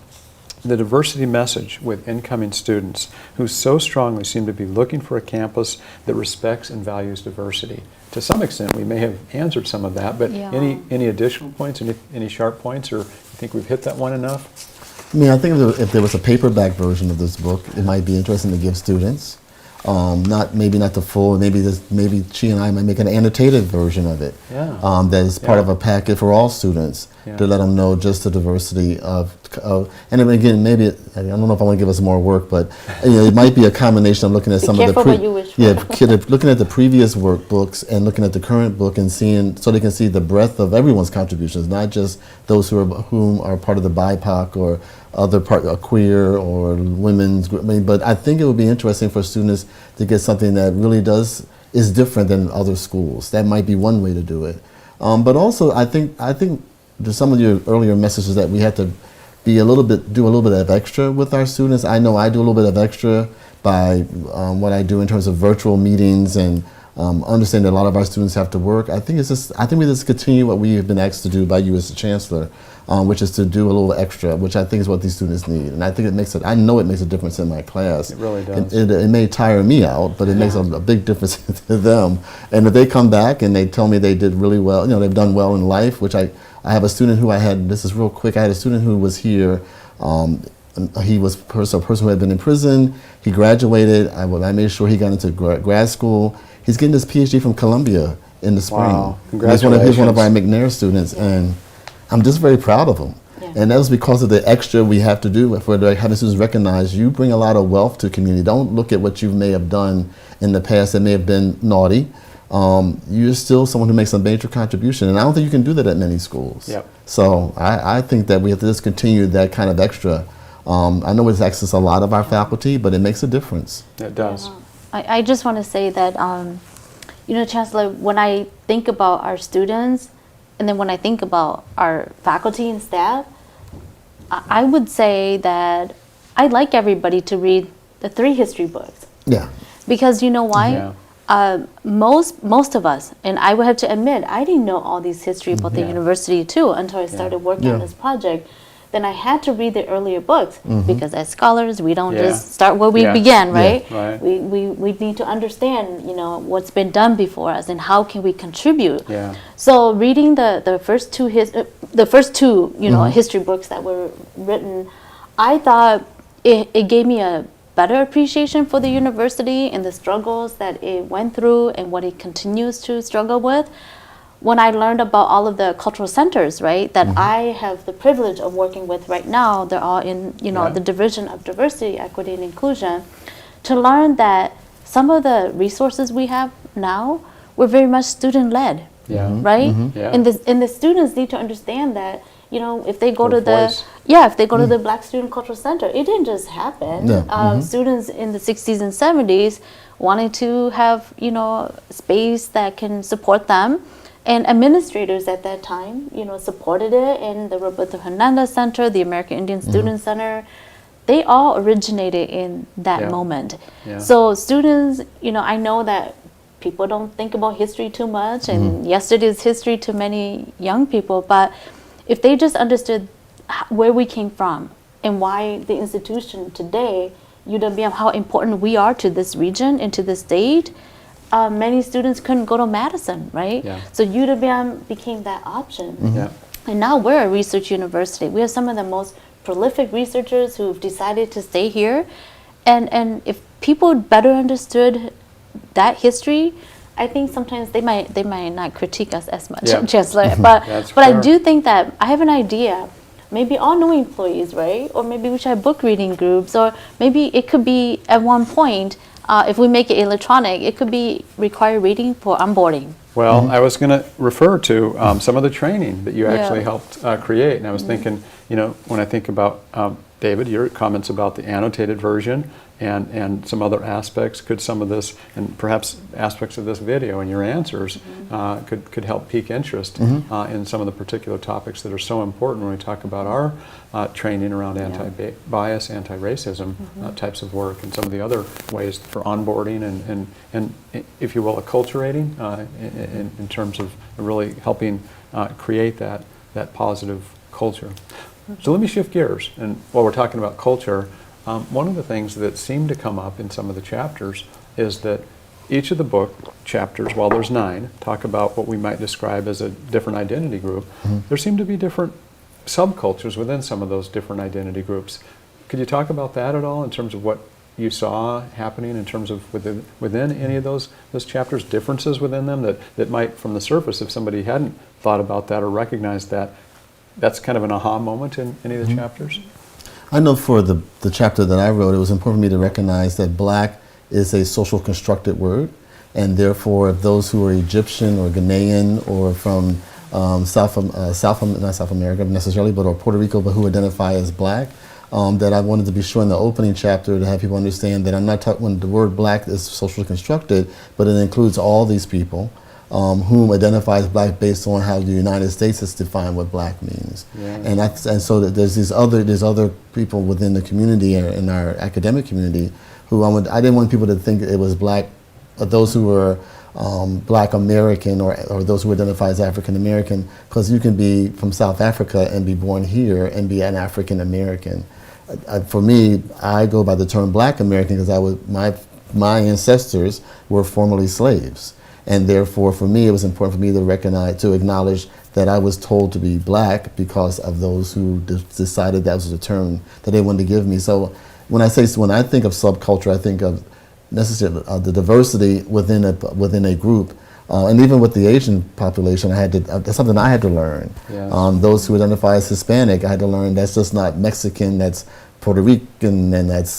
the diversity message with incoming students who so strongly seem to be looking for a campus that respects and values diversity? To some extent, we may have answered some of that, but any additional points, any sharp points, or you think we've hit that one enough? I mean, I think if there was a paperback version of this book, it might be interesting to give students. Maybe not the full. Maybe Chia and I might make an annotated version of it. Yeah. That is part of a packet for all students. to let them know just the diversity of and then again, maybe, I don't know if I want to give us more work, but it might be a combination of looking at some of the, what you wish for. looking at the previous workbooks and looking at the current book and seeing, so they can see the breadth of everyone's contributions, not just those whom are part of the BIPOC or other part, queer or women's group. But I think it would be interesting for students to get something that really is different than other schools. That might be one way to do it. But also, I think to some of your earlier messages that we have to do a little bit of extra with our students. I know I do a little bit of extra by what I do in terms of virtual meetings and understand that a lot of our students have to work. I think we just continue what we have been asked to do by you as the chancellor, which is to do a little extra, which I think is what these students need. And I think I know it makes a difference in my class. It really does. It may tire me out, but it makes a big difference to them. And if they come back and they tell me they did really well, they've done well in life, which I have a student who this is real quick, I had a student who was here. He was a person who had been in prison. He graduated. I made sure he got into grad school. He's getting his PhD from Columbia in the spring. Wow, congratulations. He's one of our McNair students, and I'm just very proud of him. Yeah. And that was because of the extra we have to do for having students recognize you bring a lot of wealth to the community. Don't look at what you may have done in the past that may have been naughty. You're still someone who makes a major contribution, and I don't think you can do that at many schools. Yep. So I think that we have to just continue that kind of extra. I know it accesses a lot of our faculty, but it makes a difference. It does. I just want to say that, Chancellor, when I think about our students, and then when I think about our faculty and staff, I would say that I'd like everybody to read the 3 history books. Yeah. Because you know why? Yeah. Most of us, and I would have to admit, I didn't know all these history about the university too until I started working on this project. Then I had to read the earlier books because as scholars, we don't just start where we began, right? Yeah. Right. We need to understand, what's been done before us and how can we contribute. Yeah. So reading the first two history books that were written, I thought it gave me a better appreciation for the university and the struggles that it went through and what it continues to struggle with. When I learned about all of the cultural centers, right, that I have the privilege of working with right now, they're all in, the Division of Diversity, Equity, and Inclusion, to learn that some of the resources we have now were very much student-led, right? Yeah. And the students need to understand that, if they go Their to the voice. if they go to the Black Student Cultural Center, it didn't just happen. Yeah. Students in the 60s and 70s wanted to have, space that can support them. And administrators at that time, supported it, and the Roberto Hernandez Center, the American Indian Student Center, they all originated in that moment. Yeah. So students, I know that people don't think about history too much, and yesterday's history to many young people, but if they just understood where we came from and why the institution today, UWM, how important we are to this region and to this state, many students couldn't go to Madison, right? Yeah. So UWM became that option. Yeah. And now we're a research university. We have some of the most prolific researchers who've decided to stay here. And if people better understood that history, I think sometimes they might not critique us as much, Chancellor. But I do think that I have an idea. Maybe all new employees, right? Or maybe we should have book reading groups, or maybe it could be at one point, if we make it electronic, it could be required reading for onboarding. Well, I was going to refer to some of the training that you actually helped create. And I was thinking, when I think about, David, your comments about the annotated version and some other aspects, could some of this, and perhaps aspects of this video and your answers could help pique interest in some of the particular topics that are so important when we talk about our training around anti-bias, anti-racism types of work, and some of the other ways for onboarding and if you will, acculturating in terms of really helping create that positive culture. So let me shift gears, and while we're talking about culture, one of the things that seemed to come up in some of the chapters is that each of the book chapters, while there's 9, talk about what we might describe as a different identity group. There seem to be different subcultures within some of those different identity groups. Could you talk about that at all in terms of what you saw happening in terms of within any of those chapters, differences within them that might, from the surface, if somebody hadn't thought about that or recognized that, that's kind of an aha moment in any of the chapters? I know for the chapter that I wrote, it was important for me to recognize that black is a social constructed word, and therefore if those who are Egyptian or Ghanaian or from not South America necessarily, but or Puerto Rico, but who identify as black, that I wanted to be sure in the opening chapter to have people understand that I'm not talking, when the word black is socially constructed, but it includes all these people whom identifies black based on how the United States has defined what black means. Yeah. And so that there's other people within the community or in our academic community who I didn't want people to think it was black, those who were black American or those who identify as African American, because you can be from South Africa and be born here and be an African American. For me, I go by the term black American because my ancestors were formerly slaves. And therefore, for me, it was important for me to acknowledge that I was told to be black because of those who decided that was the term that they wanted to give me. So when I think of subculture, I think of necessarily the diversity within a group, and even with the Asian population, that's something I had to learn. Yes. Those who identify as Hispanic, I had to learn that's just not Mexican, that's Puerto Rican, and that's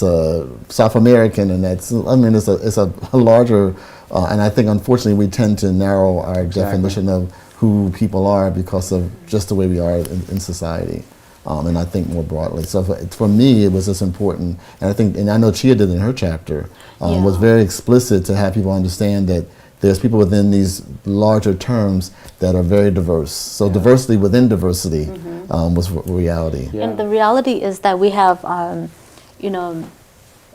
South American, and it's a larger. And I think, unfortunately, we tend to narrow our definition of who people are because of just the way we are in society, and I think more broadly. So for me, it was just important, and I know Chia did in her chapter, was very explicit to have people understand that there's people within these larger terms that are very diverse. So diversity within diversity was reality. Yeah. And the reality is that we have,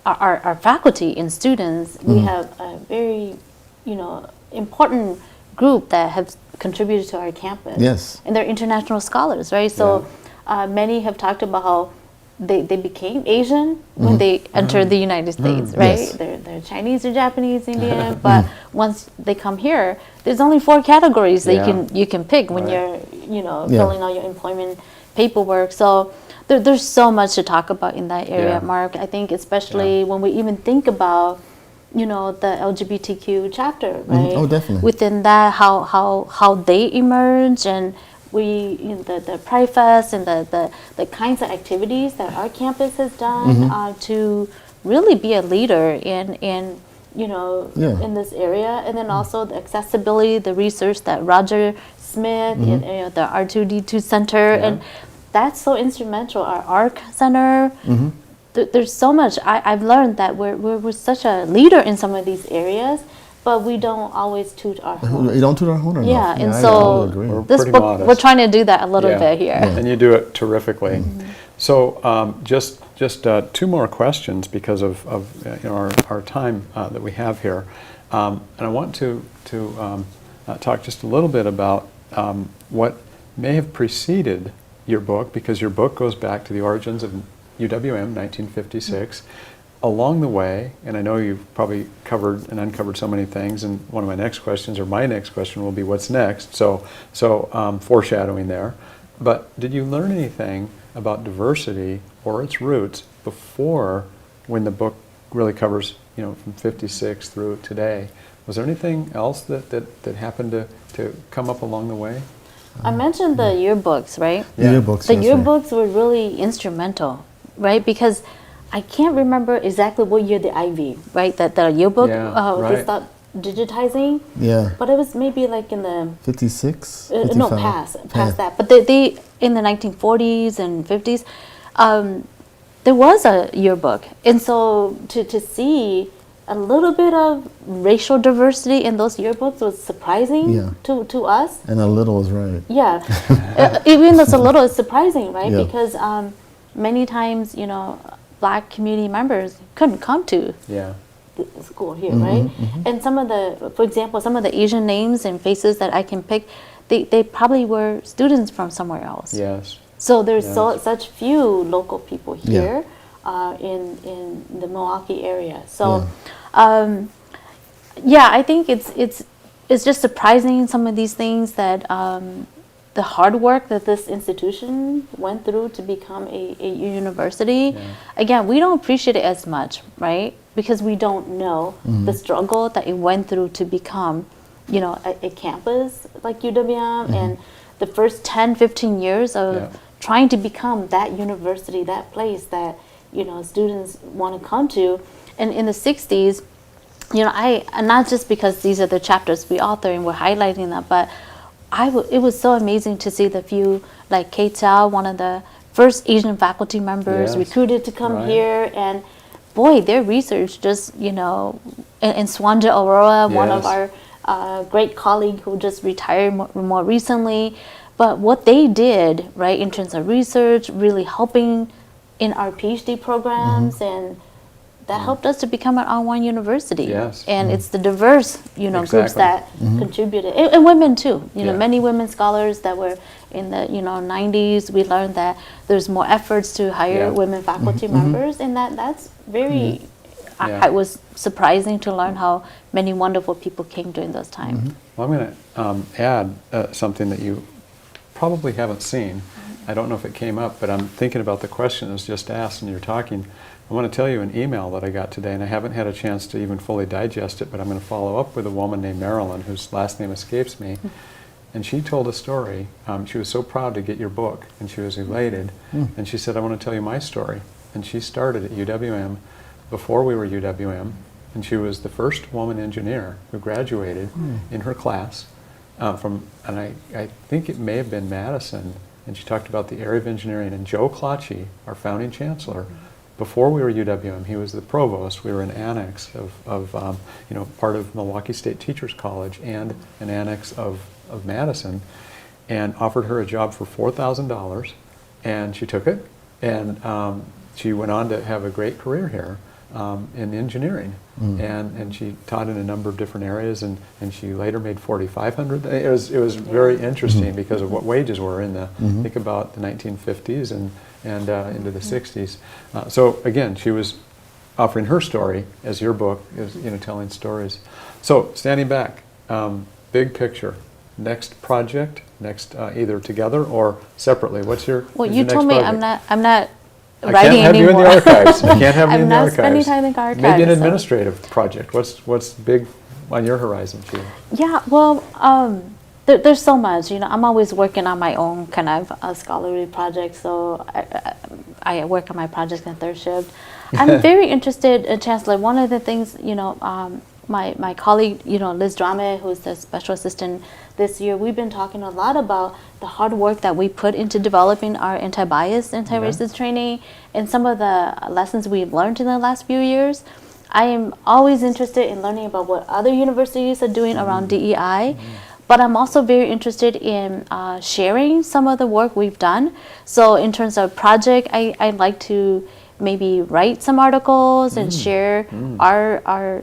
our faculty and students, we have a very, important group that have contributed to our campus. Yes. And they're international scholars, right? So many have talked about how they became Asian when they entered the United States, right? Yes. They're Chinese or Japanese, Indian, but once they come here, there's only 4 categories that you can pick when you're, filling out your employment paperwork. So there's so much to talk about in that area, Mark. I think especially when we even think about, the LGBTQ chapter, right? Oh, definitely. Within that, how they emerge, and the Pride Fest and the kinds of activities that our campus has done to really be a leader in this area, and then also the accessibility, the research that Roger Smith, the R2D2 Center, and that's so instrumental. Our ARC Center. There's so much. I've learned that we're such a leader in some of these areas, but we don't always toot our horn. You don't toot our horn enough. Yeah, and I so agree. this pretty book, modest. we're trying to do that a little bit here. And you do it terrifically. So just 2 more questions because of our time that we have here, and I want to talk just a little bit about what may have preceded your book, because your book goes back to the origins of UWM, 1956. Along the way, and I know you've probably covered and uncovered so many things, and one of my next questions will be what's next, so foreshadowing there. But did you learn anything about diversity or its roots before, when the book really covers, from 56 through today? Was there anything else that happened to come up along the way? I mentioned the yearbooks, right? The yearbooks. The that's right. yearbooks were really instrumental, right? Because I can't remember exactly what year the Ivy, right? That the yearbook they stopped digitizing. Yeah. But it was maybe like in the 56? no, 55? past that. But they in the 1940s and 50s, there was a yearbook, and so to see a little bit of racial diversity in those yearbooks was surprising to us. And a little is right. Yeah, even though it's a little, it's surprising, right? Yeah. Because many times, Black community members couldn't come to the school here, right? And for example, some of the Asian names and faces that I can pick, they probably were students from somewhere else. Yes. So there's such few local people here in the Milwaukee area. So, I think it's just surprising, some of these things that the hard work that this institution went through to become a university. Yeah. Again, we don't appreciate it as much, right? Because we don't know the struggle that it went through to become, a campus like UWM, and the first 10, 15 years of Yeah. trying to become that university, that place that, students want to come to. And in the 60s, and not just because these are the chapters we author and we're highlighting that, but it was so amazing to see the few, like Kate Tao, one of the first Asian faculty members Yes. recruited to come Right. here, and boy, their research just, and Swanja Aurora, one of Yes. our great colleague who just retired more recently, but what they did, right, in terms of research, really helping in our PhD programs, and that helped us to become an R1 university. Yes. And it's the diverse, groups Exactly. that contributed, and women too. Yeah. Many women scholars that were in the 90s. We learned that there's more efforts to hire Yeah. women faculty members, and that's very. Yeah. It was surprising to learn how many wonderful people came during those times. Well, I'm going to add something that you probably haven't seen. I don't know if it came up, but I'm thinking about the question that was just asked and you're talking. I want to tell you an email that I got today, and I haven't had a chance to even fully digest it, but I'm going to follow up with a woman named Marilyn, whose last name escapes me. And she told a story. She was so proud to get your book, and she was elated. And she said, I want to tell you my story. And she started at UWM before we were UWM, and she was the first woman engineer who graduated in her class and I think it may have been Madison, and she talked about the area of engineering. And Joe Clacci, our founding chancellor, before we were UWM, he was the provost. We were an annex of part of Milwaukee State Teachers College and an annex of Madison, and offered her a job for $4,000, and she took it, and she went on to have a great career here in engineering, and she taught in a number of different areas, and she later made $4,500. It was very interesting because of what wages were in the think about the 1950s and into the 60s. So again, she was offering her story as your book is, telling stories. So standing back, big picture, next project, either together or separately. What's your Well, what's you your told next me project? I'm not I writing can't have anymore. you in the archives. I can't have you I'm in the not archives. spending time in the archives. Maybe an so- administrative project. What's big on your horizon, Chia? Yeah, well, there's so much. I'm always working on my own kind of scholarly projects. So I work on my projects in third shift. I'm very interested, Chancellor. One of the things, my colleague, Liz Drame, who's the special assistant this year, we've been talking a lot about the hard work that we put into developing our anti-bias, anti-racist training, and some of the lessons we've learned in the last few years. I am always interested in learning about what other universities are doing around DEI, but I'm also very interested in sharing some of the work we've done. So in terms of project, I'd like to maybe write some articles and share our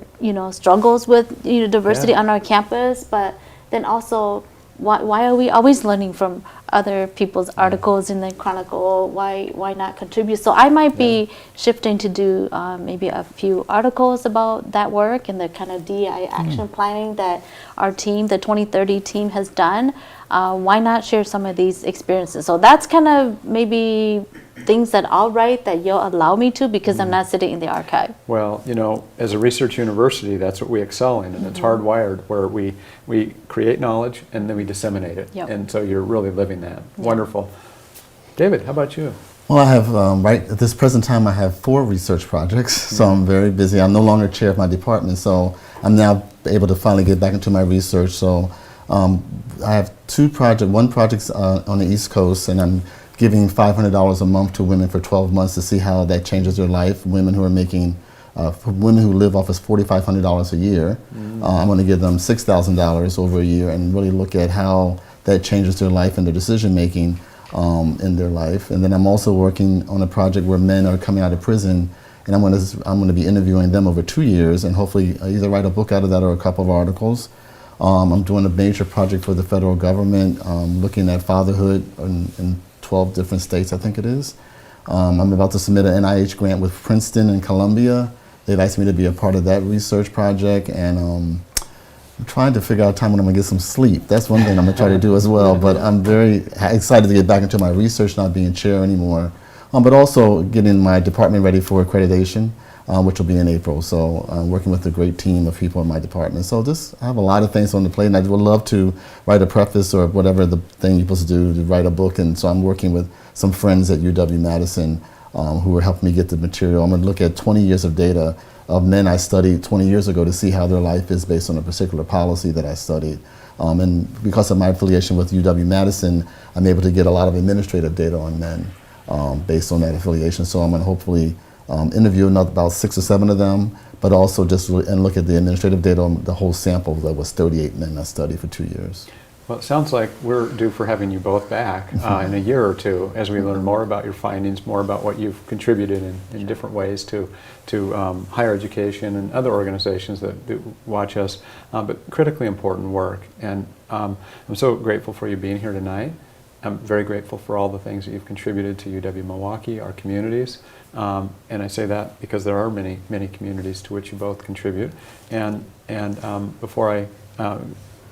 struggles with diversity on our campus, but then also why are we always learning from other people's articles in the Chronicle? Why not contribute? So I might be shifting to do maybe a few articles about that work and the kind of DEI action planning that our team, the 2030 team, has done. Why not share some of these experiences? So that's kind of maybe things that I'll write that you'll allow me to, because I'm not sitting in the archive. Well, as a research university, that's what we excel in, and it's hardwired, where we create knowledge and then we disseminate it. Yep. And so you're really living that. Wonderful. David, how about you? Well, I have, right at this present time, I have 4 research projects, so I'm very busy. I'm no longer chair of my department, so I'm now able to finally get back into my research. So I have 2 projects. One project's on the East Coast, and I'm giving $500 a month to women for 12 months to see how that changes their life. Women who are making, for women who live off of $4,500 a year, I'm going to give them $6,000 over a year and really look at how that changes their life and their decision making in their life. And then I'm also working on a project where men are coming out of prison, and I'm going to be interviewing them over 2 years and hopefully either write a book out of that or a couple of articles. I'm doing a major project for the federal government, looking at fatherhood in 12 different states, I think it is. I'm about to submit an NIH grant with Princeton and Columbia. They've asked me to be a part of that research project, and I'm trying to figure out a time when I'm gonna get some sleep. That's one thing I'm gonna try to do as well, but I'm very excited to get back into my research, not being chair anymore. But also getting my department ready for accreditation. which will be in April. So I'm working with a great team of people in my department. So just I have a lot of things on the plate, and I would love to write a preface or whatever the thing you're supposed to do to write a book. And so I'm working with some friends at UW-Madison who are helping me get the material. I'm going to look at 20 years of data of men I studied 20 years ago to see how their life is based on a particular policy that I studied. And because of my affiliation with UW-Madison, I'm able to get a lot of administrative data on men based on that affiliation. So I'm going to hopefully interview about 6 or 7 of them, but also just and look at the administrative data on the whole sample that was 38 men I studied for 2 years. Well, it sounds like we're due for having you both back in a year or two as we learn more about your findings, more about what you've contributed in different ways to higher education and other organizations that watch us, but critically important work. And I'm so grateful for you being here tonight. I'm very grateful for all the things that you've contributed to UW-Milwaukee, our communities. And I say that because there are many, many communities to which you both contribute. And before I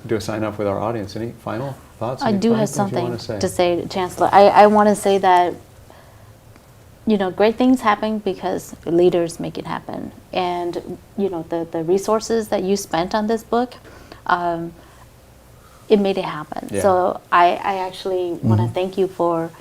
do a sign off with our audience, any final thoughts? I Any do final have things you something wanna say? to say, Chancellor. I want to say that, you know, great things happen because leaders make it happen. And, you know, the resources that you spent on this book, it made it happen. Yeah. So I actually want to thank you for,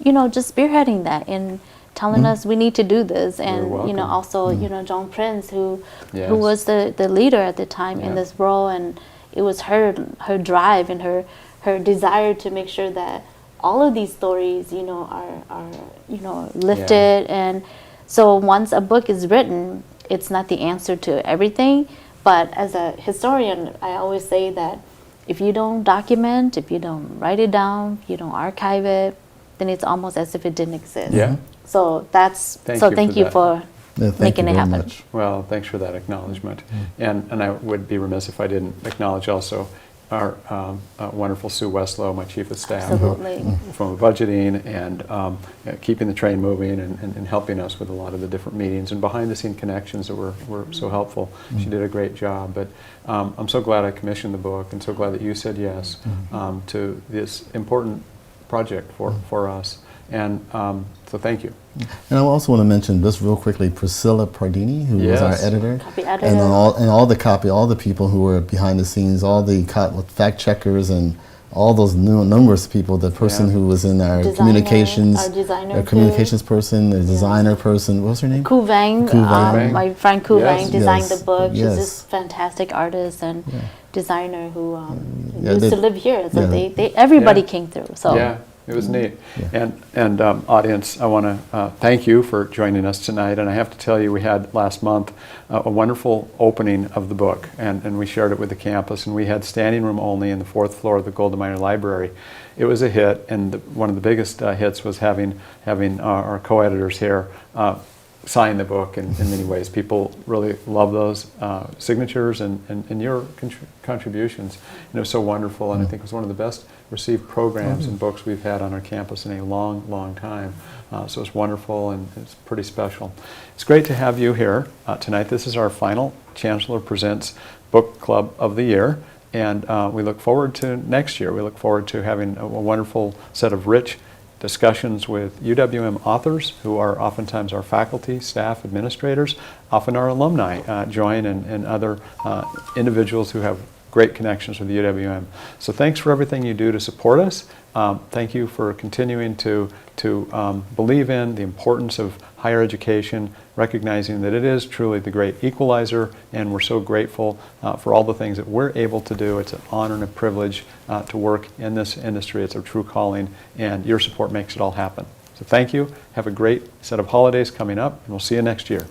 you know, just spearheading that and telling us we need to do this. And, you know, welcome. also, you know, Joan Prince, who Yes. was the leader at the time Yeah. in this role. And it was her drive and her desire to make sure that all of these stories, you know, are you know, lifted. And so once a book is written, it's not the answer to everything. But as a historian, I always say that if you don't document, if you don't write it down, if you don't archive it, then it's almost as if it didn't exist. Yeah. So that's Thank you for that. Yeah, thank making you it very happen. much. Well, thanks for that acknowledgement. And I would be remiss if I didn't acknowledge also our wonderful Sue Westlow, my chief of staff, Absolutely. from budgeting and keeping the train moving and helping us with a lot of the different meetings and behind-the-scene connections that were so helpful. She did a great job. But I'm so glad I commissioned the book and so glad that you said yes to this important project for us. And so thank you. And I also want to mention just real quickly Priscilla Pardini, who was our Yes. editor, Copy editor. and all the people who were behind the scenes, all the fact checkers, and all those numerous people. The person Yeah. who was in our Designer, communications, our designer our too. communications person, the designer person. What was her name? Ku Vang, Ku Vang. my friend Ku Yes. Vang designed Yes. the book. Yes. She's this fantastic artist and designer who Yeah, used they- to live here. So yeah. everybody Yeah. came through. So Yeah, it was neat. And audience, I want to thank you for joining us tonight. And I have to tell you, we had last month a wonderful opening of the book, and we shared it with the campus. And we had standing room only in the 4th floor of the Goldemeier Library. It was a hit, and one of the biggest hits was having our co-editors here sign the book in many ways. People really love those signatures and your contributions. And it was so wonderful, and I think it was one of the best received programs and books we've had on our campus in a long, long time. So it's wonderful, and it's pretty special. It's great to have you here tonight. This is our final Chancellor Presents Book Club of the Year. And we look forward to next year. We look forward to having a wonderful set of rich discussions with UWM authors who are oftentimes our faculty, staff, administrators, often our alumni join, and other individuals who have great connections with UWM. So thanks for everything you do to support us. Thank you for continuing to believe in the importance of higher education, recognizing that it is truly the great equalizer, and we're so grateful for all the things that we're able to do. It's an honor and a privilege to work in this industry. It's a true calling, and your support makes it all happen. So thank you. Have a great set of holidays coming up, and we'll see you next year.